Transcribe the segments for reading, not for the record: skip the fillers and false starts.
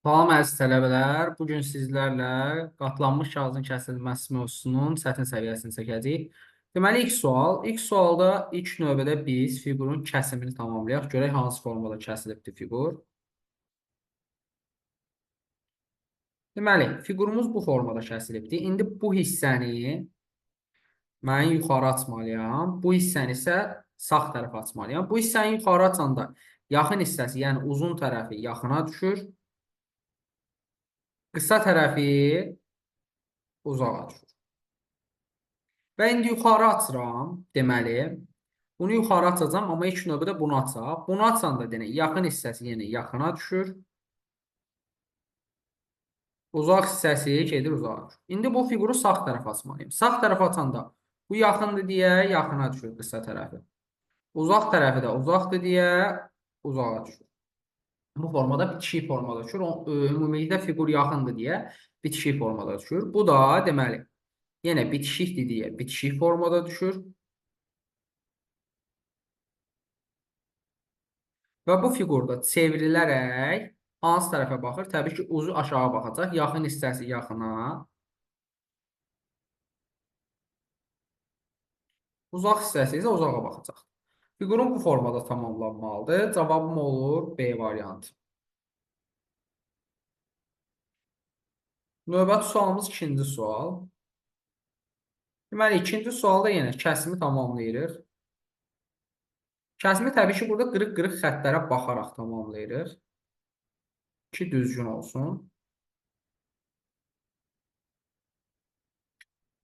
Salam əziz tələbələr, bugün sizlərlə qatlanmış kağızın kəsilməsi mövzusunun çətin səviyyəsini çəkəcəyik. Deməli, ilk sualda ilk növbədə biz fiqurun kəsimini tamamlayaq. Görək hansı formada kəsilibdir fiqur. Deməli, fiqurumuz bu formada kəsilibdir. İndi bu hissəni mən yuxarı açmalıyam. Bu hissəni isə sağ tərəfə açmalıyam. Bu hissəni yuxarı açanda yaxın hissəsi, yəni uzun tərəfi yaxına düşür. Qısa tərəfi uzağa düşür. Və indi yuxarı açıram, deməli, bunu yuxarı açacam, amma ilk növbədə bunu açaq. Bunu açanda deyək, yaxın hissəsi yenə yaxına düşür. Uzaq hissəsi gedir uzağa düşür. İndi bu fiquru sağ tərəfə açmalıyım. Sağ tərəfə açanda bu yaxındır deyə yaxına düşür qısa tərəfi. Uzaq tərəfi də uzaqdır deyə uzağa düşür. Bu formada bitişik formada düşür. Ümumilikdə fiqur yaxındır deyə bitişik formada düşür. Bu da deməli, yenə bitişikdir deyə bitişik formada düşür. Və bu fiqurda çevrilərək hansı tərəfə baxır? Təbii ki, ucu aşağı baxacaq. Yaxın hissəsi yaxına, uzaq hissəsi isə uzağa baxacaq. Fiqurun bu formada tamamlanmalıdır. Cavabım olur B variantı. Növbəti sualımız ikinci sual. Deməli, ikinci sualda yenə kəsimi tamamlayırıq. Kəsimi təbii ki, burada qırıq-qırıq xəttlərə baxaraq tamamlayırıq ki, düzgün olsun.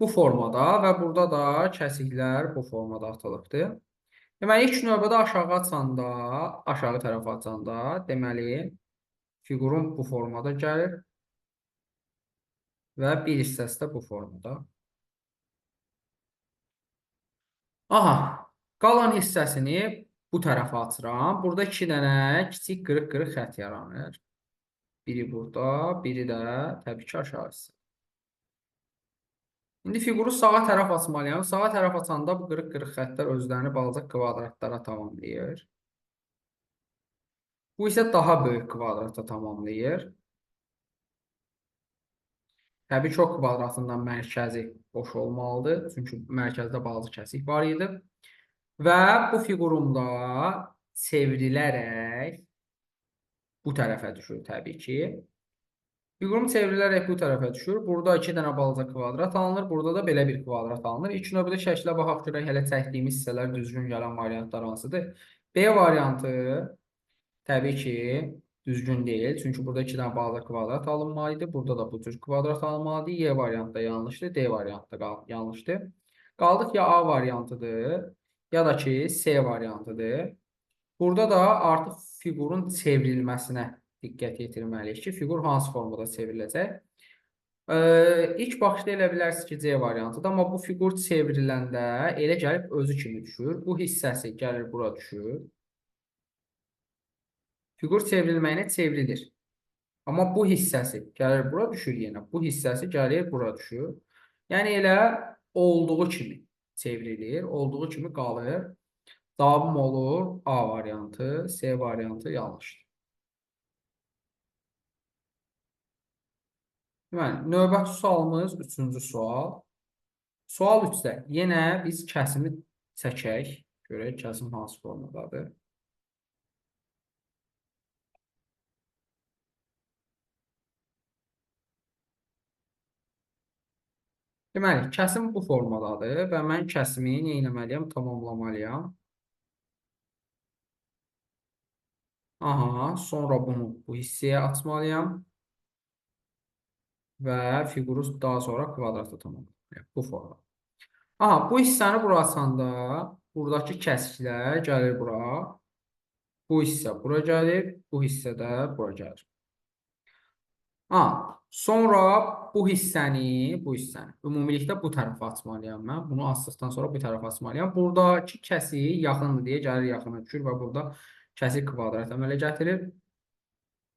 Bu formada və burada da kəsiklər bu formada atılıbdır. Deməli, ilk növbədə aşağı açanda, aşağı tərəfə açanda, deməli, fiqurun bu formada gəlir və bir hissəsi də bu formada. Aha, qalan hissəsini bu tərəfə açıram. Burada iki dənə kiçik qırıq-qırıq xətt yaranır. Biri burada, biri də təbii ki, aşağı hissə. İndi fiquru sağa tərəf açmalıyam. Sağa tərəf açanda bu qırıq-qırıq xəttlər özlərini balaca kvadratlara tamamlayır. Bu isə daha böyük kvadrata tamamlayır. Təbii ki, o kvadratından mərkəzi boş olmalıdır. Çünki mərkəzdə balaca kəsik var idi. Və bu fiqurumda çevrilərək bu tərəfə düşür təbii ki. Fiqurum çevrilərək bu tərəfə düşür. Burada iki dənə balaca kvadrat alınır. Burada da belə bir kvadrat alınır. İlk növbədə şəklə baxaq görək hələ çəkdiyimiz hissələr düzgün gələn variantlar hansıdır. B variantı təbii ki, düzgün deyil. Çünki burada iki dənə balaca kvadrat alınmalıdır. Burada da bu cür kvadrat alınmalıdır. Y variantı da yanlışdır. D variantı da yanlışdır. Qaldıq ya A variantıdır, ya da ki C variantıdır. Burada da artıq fiqurun çevrilməsinə diqqət yetirməliyik ki, fiqur hansı formada çevriləcək. İlk baxışda elə bilərsiniz ki, C variantıdır, amma bu fiqur çevriləndə elə gəlib özü kimi düşür. Bu hissəsi gəlir bura düşür. Fiqur çevrilməyinə çevrilir. Amma bu hissəsi gəlir bura düşür yenə. Bu hissəsi gəlir bura düşür. Yəni elə olduğu kimi çevrilir, olduğu kimi qalır. Cavabım olur A variantı, C variantı yanlışdır. Deməli, növbəti sualımız üçüncü sual. Sual 3-də yenə biz kəsimi çəkək. Görək kəsim hansı formadadır. Deməli, kəsim bu formadadır və mən kəsimi nə etməliyəm? Tamamlamalıyam. Aha, sonra bunu bu hissəyə açmalıyam və fiquru daha sonra kvadrata tamamlamalıyam. Bu formada. Aha, bu hissəni bura açanda buradakı kəsiklər gəlir bura. Bu hissə bura gəlir, bu hissə də bura gəlir. Sonra bu hissəni ümumilikdə bu tərəfə açmalıyam mən. Bunu açdıqdan sonra bu tərəfə açmalıyam. Buradakı kəsik yaxındır deyə gəlir yaxına düşür və burada kəsik kvadrat əmələ gətirir.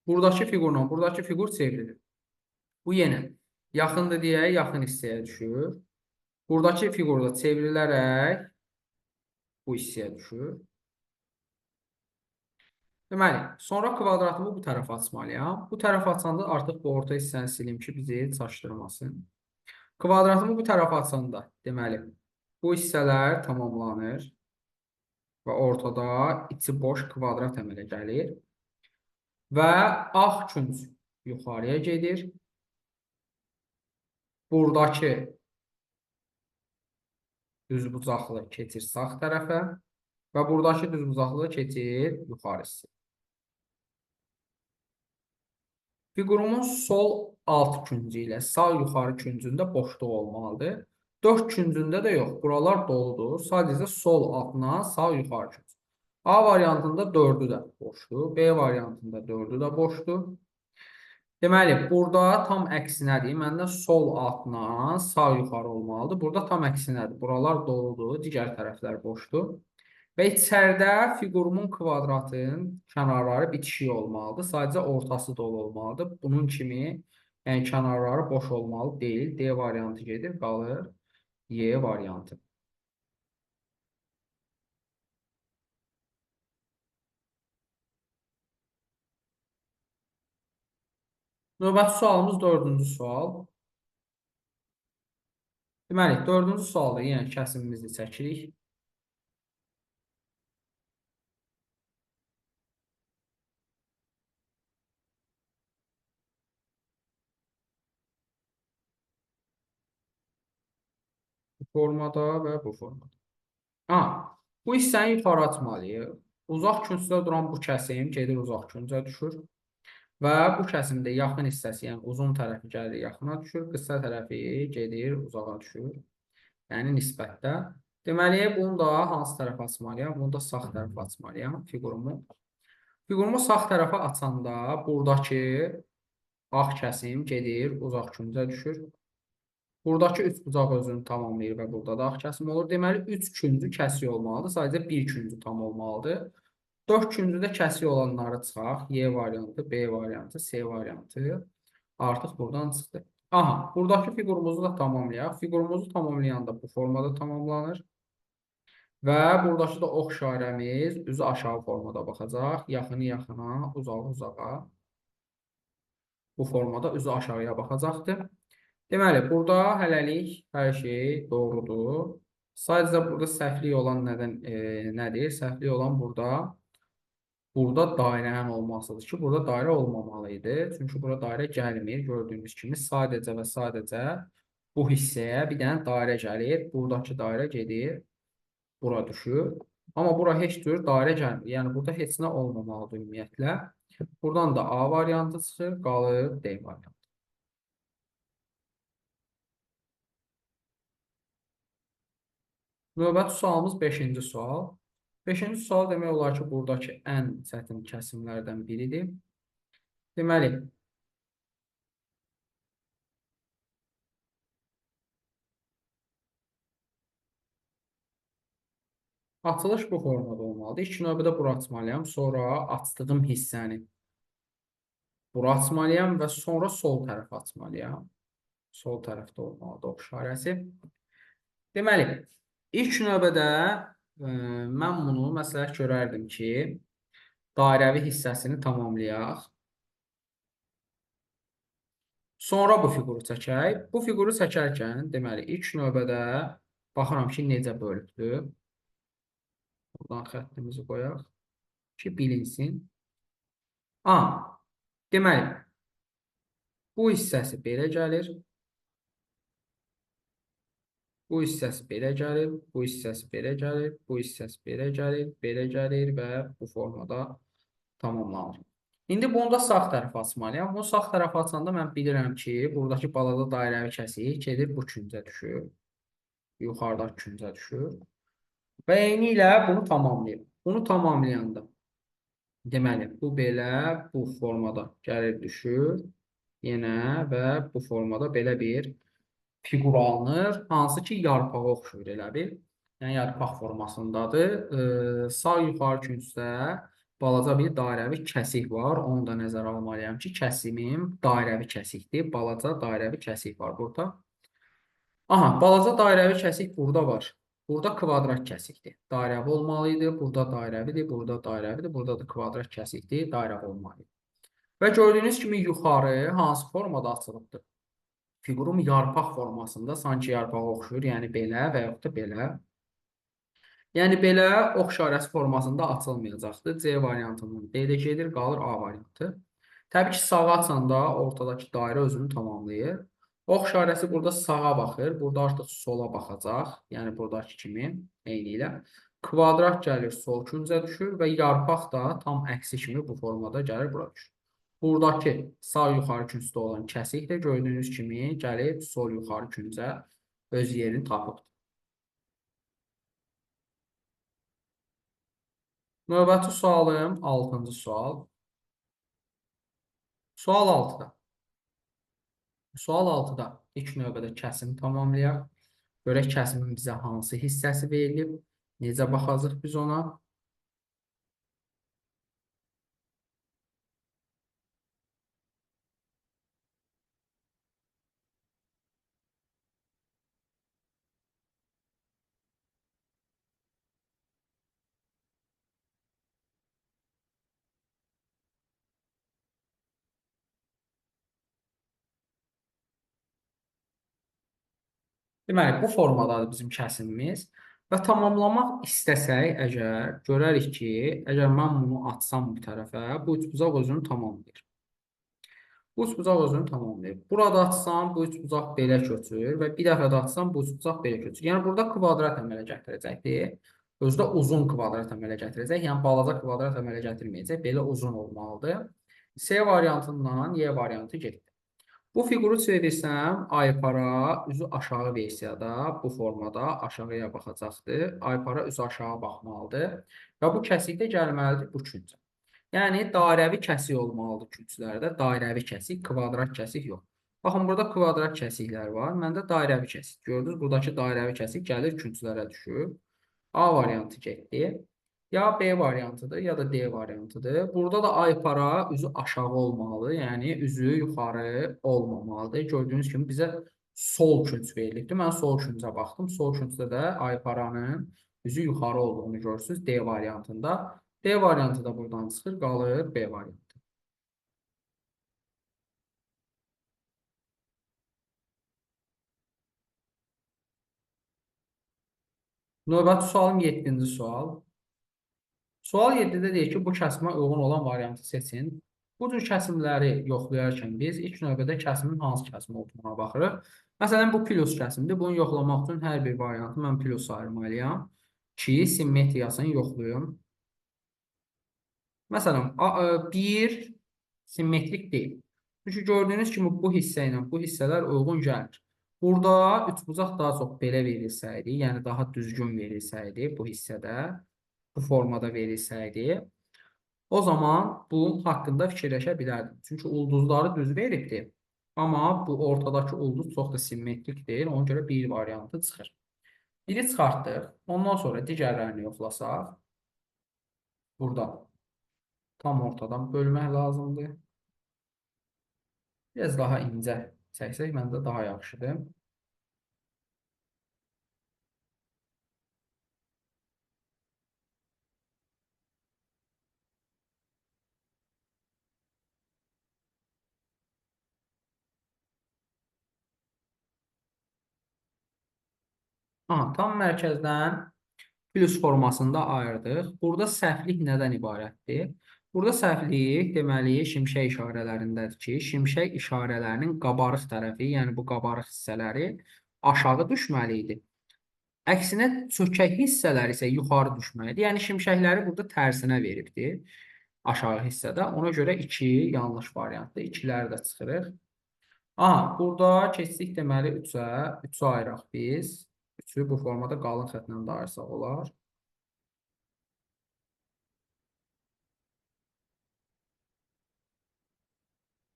Buradakı fiqurla buradakı fiqur çevrilir. Bu yenə yaxındır deyə yaxın hissəyə düşür. Buradakı fiqurda çevrilərək bu hissəyə düşür. Deməli, sonra kvadratımı bu tərəfə açmalıyam. Bu tərəfə açanda artıq bu orta hissəni silim ki, bizi çaşdırmasın. Kvadratımı bu tərəfə açanda, deməli, bu hissələr tamamlanır və ortada içi boş kvadrat əmələ gəlir və ağ künc yuxarıya gedir. Buradakı düzbucaqlı keçir sağ tərəfə və buradakı düzbucaqlı keçir yuxarı hissəyə. Fiqurumun sol alt küncü ilə sağ yuxarı küncündə boşluq olmalıdır. Dörd küncündə də yox. Buralar doludur. Sadəcə sol altına sağ yuxarı künc. A variantında 4-ü də boşdur. B variantında 4-ü də boşdur. Deməli, burada tam əksinədir. Məndə sol altına sağ yuxarı olmalıdır. Burada tam əksinədir. Buralar doludur. Digər tərəflər boşdur. Və içəridə fiqurumun kvadratın kənarları bitişik olmalıdır. Sadəcə ortası dolu olmalıdır. Bunun kimi yəni kənarları boş olmalı deyil. D variantı gedir, qalır Y variantı. Növbəti sualımız dördüncü sual. Deməli, dördüncü sualda yenə kəsimimizi çəkirik. Bu formada və bu formada. Ha, bu hissəni yuxarı atmalıyıq. Uzaq küncdə duran bu kəsim gedir uzaq küncə düşür. Və bu kəsimdə yaxın hissəsi, yəni uzun tərəfi gəlir yaxına düşür, qısa tərəfi gedir uzağa düşür. Yəni nisbətdə. Deməli, bunu da hansı tərəfə açmalıyam? Bunu da sağ tərəfə açmalıyam figurumu. Figurumu sağ tərəfə açanda buradakı ağ kəsim gedir uzaq küncə düşür. Buradakı üç bucaq özünü tamamlayır və burada da ağ kəsim olur. Deməli, 3 küncü kəsik olmalıdır. Sadəcə bir küncü tam olmalıdır. 4 küncüdə kəsik olanları çıxaq. Y variantı, B variantı, C variantı artıq buradan çıxdı. Aha, buradakı fiqurumuzu da tamamlayaq. Fiqurumuzu tamamlayanda bu formada tamamlanır. Və buradakı da ox işarəmiz üzü aşağı formada baxacaq. Yaxını yaxına, uzağı uzağa. Bu formada üzü aşağıya baxacaqdır. Deməli, burada hələlik hər şey doğrudur. Sadəcə burada səhvlik olan nədir? Səhvlik olan burada dairənin olmasıdır ki, burada dairə olmamalı idi. Çünki burada dairə gəlmir. Gördüyümüz kimi sadəcə və sadəcə bu hissəyə bir dənə dairə gəlir. Buradakı dairə gedir, bura düşür. Amma bura heç cür dairə gəlmir. Yəni burada heç nə olmamalıdır ümumiyyətlə. Buradan da A variantı çıxır, qalır D variantı. Növbəti sualımız 5-ci sual. 5-ci sual demək olar ki, buradakı ən çətin kəsimlərdən biridir. Deməli, açılış bu formada olmalıdır. İlk növbədə bura açmalıyam, sonra açdığım hissəni bura açmalıyam və sonra sol tərəf açmalıyam. Sol tərəfdə olmalıdır ox işarəsi. Deməli, ilk növbədə mən bunu məsləhət görərdim ki, dairəvi hissəsini tamamlayaq. Sonra bu fiquru çəkək. Bu fiquru çəkərkən, deməli, ilk növbədə baxıram ki, necə bölübdür. Buradan xəttimizi qoyaq ki, bilinsin. A, deməli, bu hissəsi belə gəlir. Bu hissəsi belə gəlir, bu hissəsi belə gəlir, bu hissəsi belə gəlir və bu formada tamamlanır. İndi bunu da sağ tərəfə açmalıyam. Bunu sağ tərəfə açanda mən bilirəm ki, buradakı balaca dairəvi kəsik gedir bu küncə düşür. Yuxarıdakı küncə düşür. Və eyni ilə bunu tamamlayım. Bunu tamamlayanda, deməli, bu belə bu formada gəlir düşür. Yenə və bu formada belə bir fiqur alınır, hansı ki, yarpağa oxşuyur elə bil. Yəni, yarpaq formasındadır. Sağ yuxarı küncdə balaca bir dairəvi kəsik var. Onu da nəzərə almalıyam ki, kəsimim dairəvi kəsikdir. Balaca dairəvi kəsik var burada. Aha, balaca dairəvi kəsik burada var. Burada kvadrat kəsikdir. Dairəvi olmalı idi. Burada dairəvidir. Burada dairəvidir. Burada da kvadrat kəsikdir. Dairəvi olmalı idi. Və gördüyünüz kimi yuxarı hansı formada açılıbdır? Figurum yarpaq formasında, sanki yarpağa oxşuyur. Yəni belə və yaxud da belə. Yəni belə ox işarəsi formasında açılmayacaqdır. C variantının D-də gedir, qalır A variantı. Təbii ki, sağa açanda ortadakı dairə özünü tamamlayır. Ox işarəsi burada sağa baxır, burada artıq sola baxacaq. Yəni buradakı kimi eyni ilə. Kvadrat gəlir, sol küncə düşür və yarpaq da tam əksi kimi bu formada gəlir, bura düşür. Buradakı sağ yuxarı küncdə olan kəsik də gördüyünüz kimi gəlib sol yuxarı küncə öz yerini tapıb. Növbəti sualım 6-cı sual. Sual 6-da. Sual 6-da ilk növbədə kəsim tamamlayaq. Görək kəsimin bizə hansı hissəsi verilib, necə baxacaq biz ona. Deməli, bu formadadır bizim kəsimimiz və tamamlamaq istəsək, əgər görərik ki, əgər mən bunu açsam bu tərəfə, bu üçbucaq özünü tamamlayır. Bu üçbucaq özünü tamamlayır. Burada açsam, bu üçbucaq belə köçür və bir dəfə də açsam, bu üçbucaq belə köçür. Yəni, burada kvadrat əmələ gətirəcəkdir. Özü də uzun kvadrat əmələ gətirəcək. Yəni, balaca kvadrat əmələ gətirməyəcək. Belə uzun olmalıdır. C variantından Y variantı getdi. Bu fiquru çevirsəm, aypara üzü aşağı versiyada, bu formada aşağıya baxacaqdır. Aypara üzü aşağı baxmalıdır. Və bu kəsik də gəlməlidir bu küncə. Yəni, dairəvi kəsik olmalıdır künclərdə. Dairəvi kəsik, kvadrat kəsik yox. Baxın, burada kvadrat kəsiklər var. Məndə dairəvi kəsik. Gördünüz, buradakı dairəvi kəsik gəlir künclərə düşür. A variantı getdi. Ya B variantıdır, ya da D variantıdır. Burada da aypara üzü aşağı olmalı, yəni üzü yuxarı olmamalıdır. Gördüyünüz kimi bizə sol künc verilibdir. Mən sol küncə baxdım. Sol küncdə də ayparanın üzü yuxarı olduğunu görürsünüz D variantında. D variantı da buradan çıxır, qalır B variantı. Növbəti sualım 7-ci sual. Sual 7-də deyir ki, bu kəsimə uyğun olan variantı seçin. Bu cür kəsimləri yoxlayarkən biz ilk növbədə kəsimin hansı kəsim olduğuna baxırıq. Məsələn, bu plus kəsimdir. Bunu yoxlamaq üçün hər bir variantı mən plus ayırmalıyam ki, simmetriyasını yoxlayım. Məsələn, 1 simmetrik deyil. Çünki gördüyünüz kimi bu hissə ilə bu hissələr uyğun gəlir. Burada üçbucaq daha çox belə verilsəydi, yəni daha düzgün verilsəydi bu hissədə, bu formada verilsəydi, o zaman bunun haqqında fikirləşə bilərdim. Çünki ulduzları düz veribdir. Amma bu ortadakı ulduz çox da simmetrik deyil. Ona görə bir variantı çıxır. Biri çıxartdıq. Ondan sonra digərlərini yoxlasaq, burada tam ortadan bölmək lazımdır. Biraz daha incə çəksək, məncə daha yaxşıdır. Tam mərkəzdən plus formasında ayırdıq. Burada səhvlik nədən ibarətdir? Burada səhvlik deməli şimşək işarələrindədir ki, şimşək işarələrinin qabarıq tərəfi, yəni bu qabarıq hissələri aşağı düşməli idi. Əksinə çökək hissələri isə yuxarı düşməlidir. Yəni şimşəkləri burada tərsinə veribdir aşağı hissədə. Ona görə 2 yanlış variantdır. 2-ləri də çıxırıq. Burada keçdik deməli 3-ə. 3-ü ayıraq biz. 3-ü bu formada qalın xətlə də ayırsaq olar.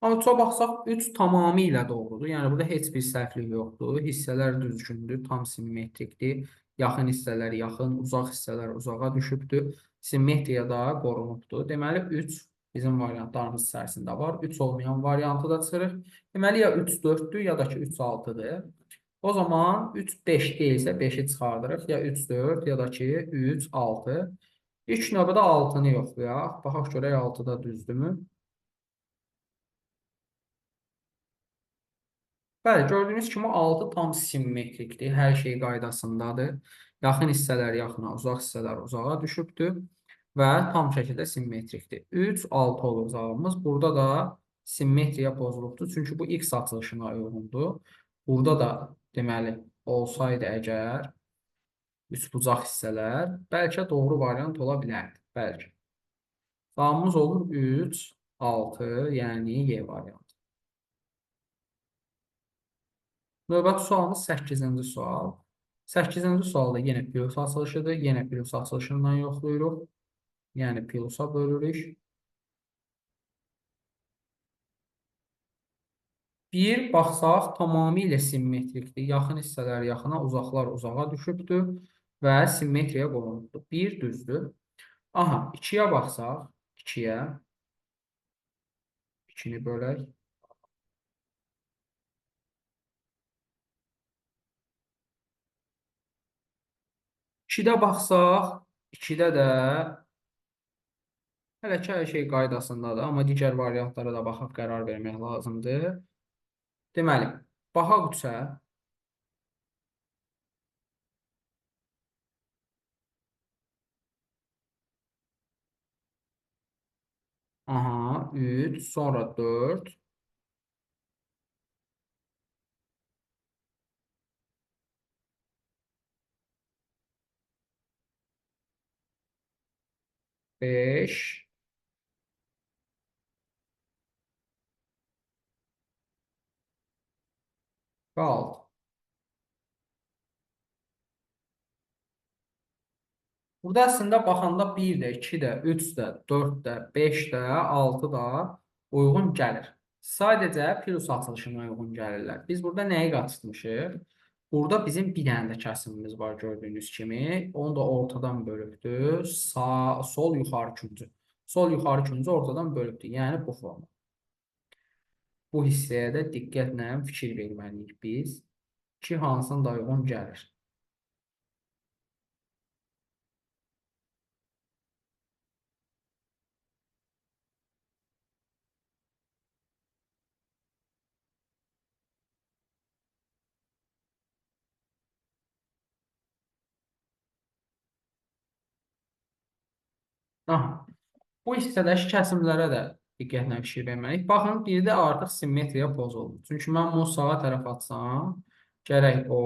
Amma 3-ə baxsaq 3 tamamilə doğrudur. Yəni burada heç bir səhvlik yoxdur. Hissələr düzgündür, tam simmetrikdir. Yaxın hissələr yaxın, uzaq hissələr uzağa düşübdür. Simmetriya da qorunubdur. Deməli 3 bizim variantlarımız içərisində var. 3 olmayan variantı da çıxırıq. Deməli ya 3 4-dür, ya da ki 3 6-dır. O zaman 3, 5 deyilsə 5-i çıxardırıq. Ya 3, 4 ya da ki 3, 6. İlk növbədə 6-nı yoxlayaq. Baxaq görək 6-da düzdürmü? Bəli, gördüyünüz kimi 6 tam simmetrikdir. Hər şey qaydasındadır. Yaxın hissələr yaxına, uzaq hissələr uzağa düşübdür və tam şəkildə simmetrikdir. 3, 6 olur cavabımız. Burada da simmetriya pozulubdur. Çünki bu x açılışına uyğundur. Burada da deməli olsaydı əgər üçbucaq hissələr, bəlkə doğru variant ola bilərdi. Bəlkə. Cavabımız olur 3, 6, yəni Y variantı. Növbəti sualımız 8-ci sual. 8-ci sualda yenə plus açılışıdır. Yenə plus açılışından yoxlayırıq. Yəni plusa bölürük. Bir baxsaq, tamamilə simmetrikdir. Yaxın hissələr yaxına, uzaqlar uzağa düşübdür və simmetriya qorunubdur. Bir düzdür. Aha, 2-yə baxsaq, 2-yə, 2-ni bölək. 2-də baxsaq, 2-də də hələ ki, hər şey qaydasındadır, amma digər variantlara da baxaq qərar vermək lazımdır. Deməli, baxaq 3-ə. Aha, 3, sonra 4, 5 və 6. Burada əslində baxanda 1 də, 2 də, 3 də, 4 də, 5 də, 6 da uyğun gəlir. Sadəcə plus açılışına uyğun gəlirlər. Biz burada nəyi qaçırtmışıq? Burada bizim bir dənə də kəsimimiz var gördüyünüz kimi. Onu da ortadan bölübdür. Sağ, sol, yuxarı küncü. Sol, yuxarı küncü ortadan bölübdür. Yəni bu forma. Bu hissəyə də diqqətlə fikir verməliyik biz ki, hansının da uyğun gəlir. Aha. Bu hissədəki kəsimlərə də diqqətlə fikir verməliyik. Baxın, bir də artıq simmetriya pozuldu. Çünki mən bunu sağa tərəf atsam, gərək o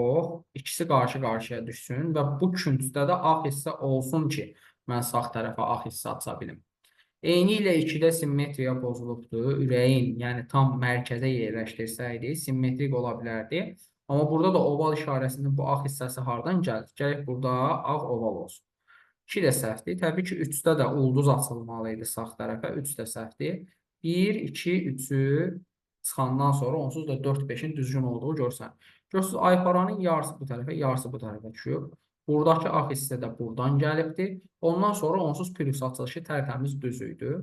ikisi qarşı-qarşıya düşsün və bu küncdə də ağ hissə olsun ki, mən sağ tərəfə ağ hissə aça bilim. Eyni ilə 2-də simmetriya pozulubdur. Ürəyin, yəni tam mərkəzə yerləşdirsəydik, simmetrik ola bilərdi. Amma burada da oval işarəsinin bu ağ hissəsi hardan gəlir? Gərək burada ağ oval olsun. 2 də səhvdir. Təbii ki, 3-də də ulduz açılmalı idi sağ tərəfə. 3 də səhvdir. 1, 2, 3-ü çıxandan sonra onsuz da 4, 5-in düzgün olduğu görsən. Görürsünüz, ayparanın yarısı bu tərəfə, yarısı bu tərəfə düşüb. Buradakı ağ hissə də buradan gəlibdir. Ondan sonra onsuz plus açılışı tərtəmiz düz idi.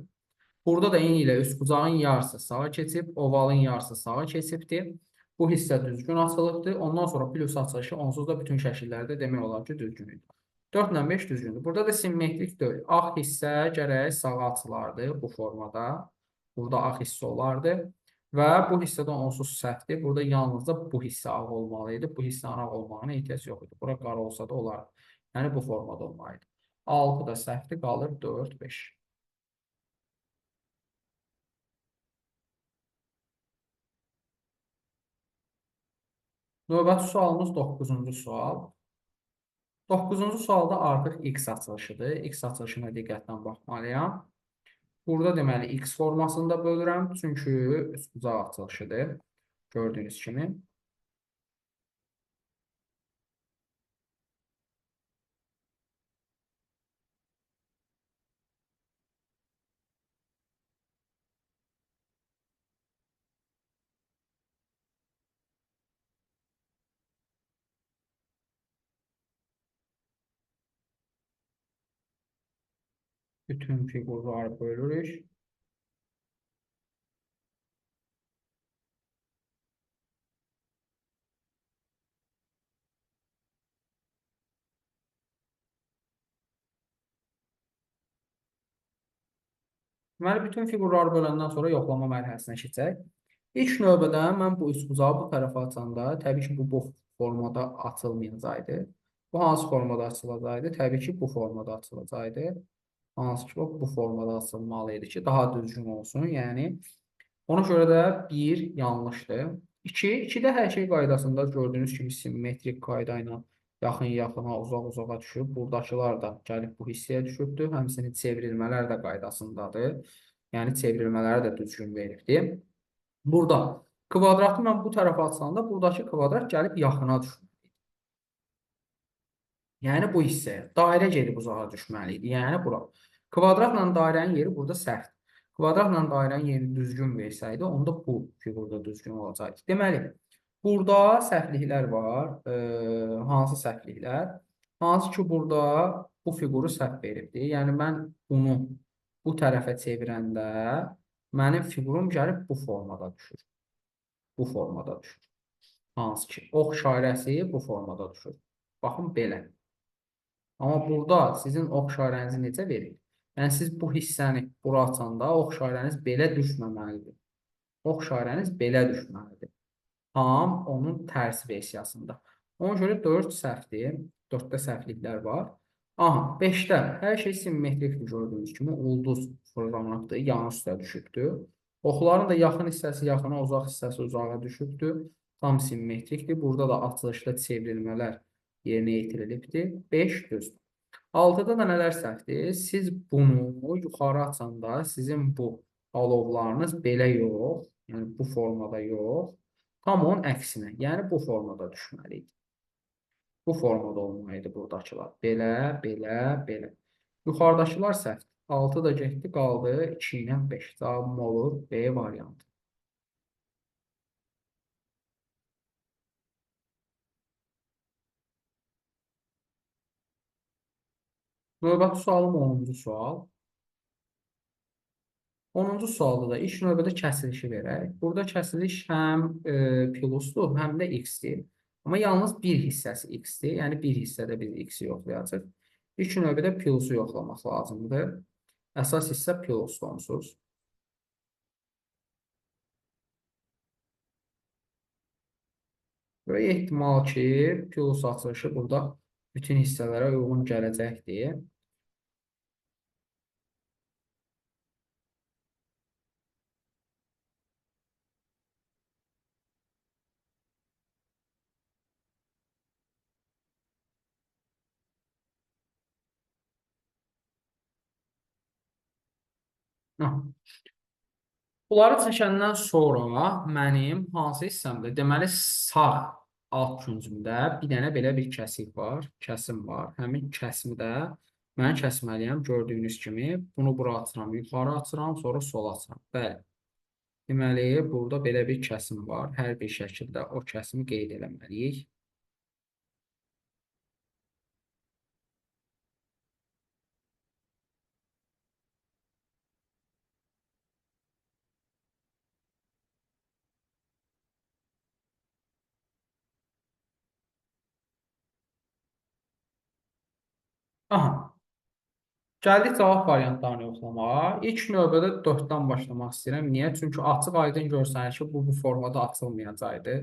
Burada da eyni ilə üçbucağın yarısı sağa keçib, ovalın yarısı sağa keçibdir. Bu hissə düzgün açılıbdır. Ondan sonra plus açılışı onsuz da bütün şəkillərdə demək olar ki, düzgün idi. 4 ilə 5 düzgündür. Burada da simmetrik deyil. Ağ hissə gərək sağa açılardı bu formada. Burada ağ hissə olardı. Və bu hissədə onsuz səhvdir. Burada yalnızca bu hissə ağ olmalı idi. Bu hissə ağ olmağına ehtiyac yox idi. Bura qara olsa da olardı. Yəni bu formada olmalıydı. 6 da səhvdir, qalır 4, 5. Növbəti sualımız 9-cu sual. 9-cu sualda artıq x açılışıdır. X açılışına diqqətlə baxmalıyam. Burada deməli x formasında bölürəm, çünki üçbucaq açılışıdır. Gördüyünüz kimi. Bütün fiqurları bölürük. Deməli, bütün fiqurları böləndən sonra yoxlama mərhələsinə keçək. İlk növbədə mən bu üçbucağı bu tərəfə açanda, təbii ki, bu formada açılmayacaqdı. Bu hansı formada açılacaqdı? Təbii ki, bu formada açılacaqdı. Hansı ki, bu formada açılmalı idi ki, daha düzgün olsun. Yəni, ona görə də 1 yanlışdır. 2-də hər şey qaydasında gördüyünüz kimi simmetrik qayda ilə yaxın-yaxına, uzaq-uzağa düşüb. Buradakılar da gəlib bu hissəyə düşübdür. Həmçinin çevrilmələr də qaydasındadır. Yəni, çevrilmələri də düzgün veribdir. Burada kvadratı mən bu tərəfə açanda, buradakı kvadrat gəlib yaxına düşür. Yəni bu hissəyə. Dairə gedib uzağa düşməli idi. Yəni bura. Kvadratla dairənin yeri burada səhvdir. Kvadratla dairənin yerini düzgün versəydi, onda bu fiqurda düzgün olacaqdı. Deməli, burada səhvliklər var. Hansı səhvliklər? Hansı ki, burada bu fiquru səhv veribdir. Yəni mən bunu bu tərəfə çevirəndə mənim fiqurum gəlib bu formada düşür. Bu formada düşür. Hansı ki, ox işarəsi bu formada düşür. Baxın, belə. Amma burada sizin ox işarənizi necə verir? Yəni, siz bu hissəni bura açanda ox işarəniz belə düşməməlidir. Ox işarəniz belə düşməlidir. Tam onun tərsi versiyasında. Ona görə 4 səhvdir. 4-də səhvliklər var. Aha, 5-də hər şey simmetrikdir gördüyünüz kimi. Ulduz fırlanıbdır, yan üstə düşübdür. Oxların da yaxın hissəsi yaxına, uzaq hissəsi uzağa düşübdür. Tam simmetrikdir. Burada da açılışda çevrilmələr yerinə yetirilibdir. 5 düzdür. 6-da da nələr səhvdir? Siz bunu yuxarı açanda sizin bu alovlarınız belə yox, yəni bu formada yox, tam onun əksinə, yəni bu formada düşməli idi. Bu formada olmalıydı buradakılar. Belə, belə, belə. Yuxarıdakılar səhvdir. 6 da getdi, qaldı 2 ilə 5. Cavabım olur B variantı. Növbəti sualım 10-cu sual. 10-cu sualda da ilk növbədə kəsilişi verək. Burada kəsiliş həm plusdur, həm də x-dir. Amma yalnız bir hissəsi x-dir. Yəni bir hissədə biz x-i yoxlayacaq. İlk növbədə plusu yoxlamaq lazımdır. Əsas hissə plusdur onsuz. Böyük ehtimal ki, plus açılışı burada bütün hissələrə uyğun gələcəkdir. Bunları çəkəndən sonra mənim hansı hissəmdə? Deməli, sağ alt küncümdə bir dənə belə bir kəsik var, kəsim var. Həmin kəsimi də mən kəsməliyəm gördüyünüz kimi. Bunu bura açıram, yuxarı açıram, sonra sola açıram. Bəli. Deməli, burada belə bir kəsim var. Hər bir şəkildə o kəsimi qeyd eləməliyik. Aha. Gəldik cavab variantlarını yoxlamağa. İlk növbədə 4-dən başlamaq istəyirəm. Niyə? Çünki açıq aydın görsənir ki, bu formada açılmayacaqdı.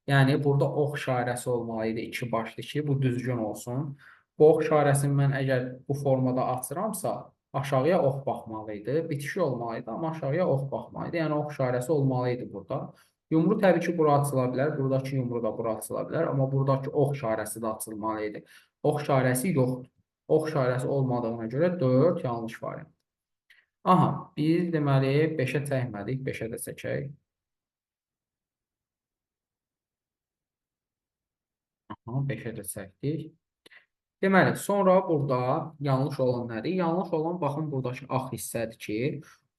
Yəni, burada ox işarəsi olmalı idi 2 başlı ki, bu düzgün olsun. Bu ox işarəsini mən əgər bu formada açıramsa, aşağıya ox baxmalı idi. Bitişi olmalı idi, amma aşağıya ox baxmalı idi. Yəni, ox işarəsi olmalı idi burada. Yumru təbii ki, bura açıla bilər. Buradakı yumru da bura açıla bilər. Amma buradakı ox işarəsi də açılmalı idi. Ox işarəsi yoxdur. Ox işarəsi olmadığına görə 4 yanlış variant. Aha, biz deməli 5-ə çəkmədik, 5-ə də çəkək. Aha, 5-ə də çəkdik. Deməli, sonra burada yanlış olan nədir? Yanlış olan, baxın, buradakı ağ hissədir ki,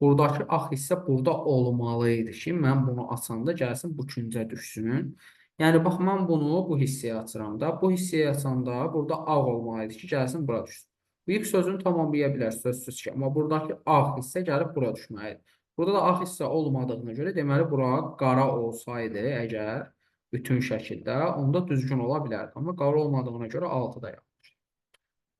buradakı ağ hissə burada olmalı idi ki, mən bunu açanda gəlsin bu küncə düşsün. Yəni, bax, mən bunu bu hissəyə açıram da, bu hissəyə açanda burada ağ olmalı idi ki, gəlsin bura düşsün. Bu ilk sözünü tamamlaya bilər, sözsüz ki, amma buradakı ağ hissə gəlib bura düşməlidir. Burada da ağ hissə olmadığına görə, deməli, bura qara olsaydı, əgər bütün şəkildə, onda düzgün ola bilərdi. Amma qara olmadığına görə 6 da yox.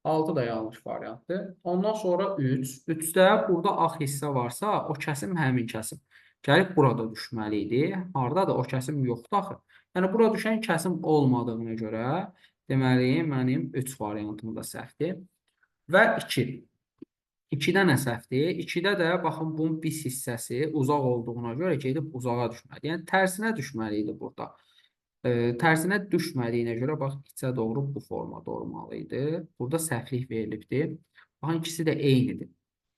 6 da yanlış variantdır. Ondan sonra 3. 3-də burada ağ hissə varsa, o kəsim həmin kəsim. Gəlib burada düşməli idi. Hardadır? O kəsim yoxdur axı. Yəni, bura düşən kəsim olmadığına görə, deməli, mənim 3 variantım da səhvdir. Və 2. 2-də nə səhvdir? 2-də də, baxın, bunun bis hissəsi uzaq olduğuna görə gedib uzağa düşməli. Yəni, tərsinə düşməli idi burada. Tərsinə düşmədiyinə görə, bax, içə doğru bu formada olmalı idi. Burada səhvlik verilibdir. Baxın, ikisi də eynidir.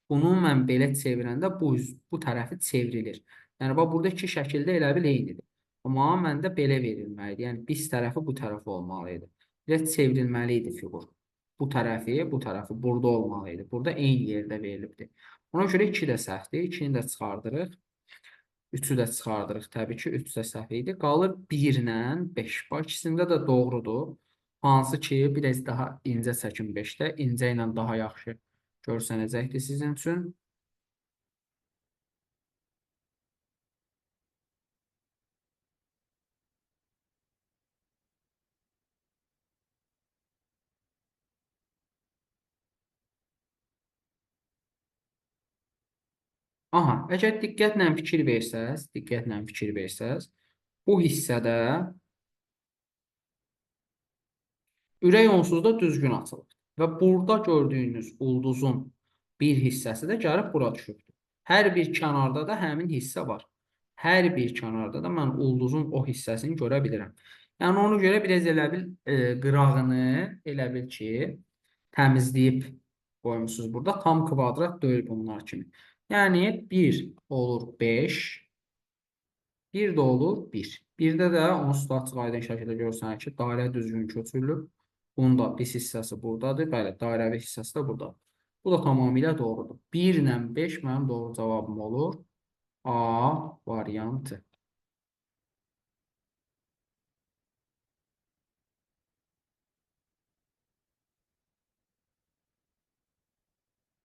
Bunu mən belə çevirəndə bu tərəfi çevrilir. Yəni, bax, burada iki şəkildə elə bil eynidir. Amma məndə belə verilməlidir. Yəni, biz tərəfi bu tərəf olmalı idi. Belə çevrilməli idi fiqur. Bu tərəfi burada olmalı idi. Burada eyni yerdə verilibdir. Ona görə 2 də səhvdir. 2-ni də çıxardırıq. 3-ü də çıxardırıq. Təbii ki, 3 də səhv idi. Qalır 1 ilə 5. Bax, ikisində də doğrudur. Hansı ki, biraz daha incə çəkin 5-də. İncə ilə daha yaxşı görsənəcəkdir sizin üçün. Aha, əgər diqqətlə fikir versəz, bu hissədə ürək onsuz da düzgün açılır. Və burada gördüyünüz ulduzun bir hissəsi də gəlib bura düşübdür. Hər bir kənarda da həmin hissə var. Hər bir kənarda da mən ulduzun o hissəsini görə bilirəm. Yəni, ona görə biraz elə bil qırağını elə bil ki, təmizləyib qoymusunuz burada. Tam kvadrat deyil bunlar kimi. Yəni, 1 olur 5, 1 də olur 1. 1-də də onsuz da açıq aydın şəkildə görsənir ki, dairə düzgün köçürülür. Bunun da biz hissəsi buradadır. Bəli, dairəvi hissəsi də burada. Bu da tamamilə doğrudur. 1 ilə 5 mənim doğru cavabım olur. A variantı.